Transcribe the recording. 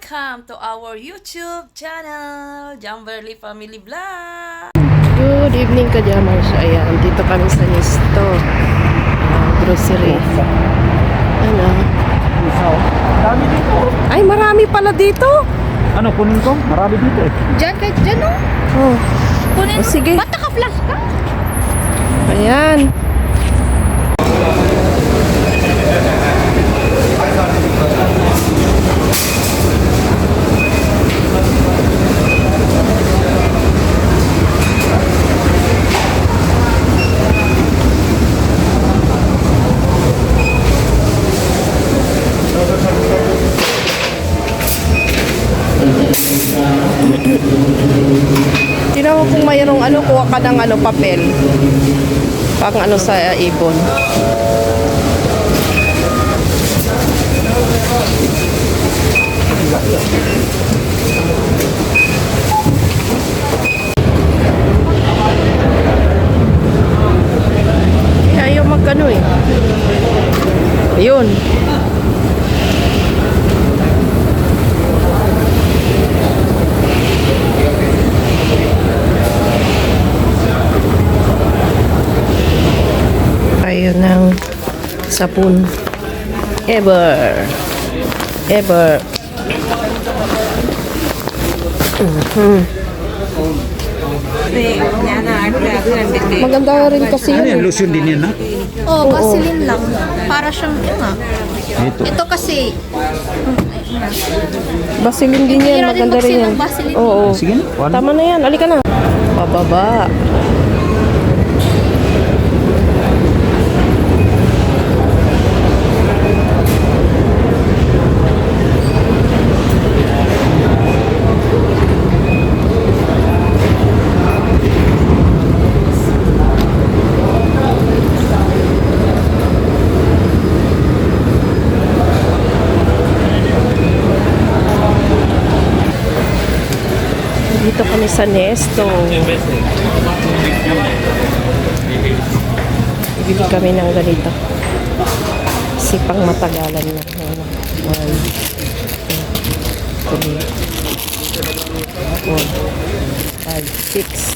Welcome to our YouTube channel, Jamberly Family Vlog. Good evening ka Jamars. Ayan, dito kami sa Nesto grocery. Ano? Marami dito. Ay, marami pala dito. Ano, kunin ko? Marami dito eh. Diyan, kahit dyan, no? Oh, Kunin oh, sige. Ba't naka-flash ka? Ayan. Tinawa kung mayroong ano, kuha ka ng ano, papel. Pang ano sa ibon. Ayaw magkano eh. Ayun. Ayun ng sapon. Ever. Maganda rin kasi Ano yan? yun. Lotion din yan, ha? Oh, Vaseline lang. Para siyang, yun nga. Ito. Ito kasi, Vaseline din yan. Tira din Maganda rin vaccine yan. ng Vaseline. Oo. Sige na. One. Tama na yan. Alika na. Pababa. Dito kami sa Nesto. Bibili kami ng ganito. Kasi pang matagalan na. 1, 2, 3, 4, 5, 6.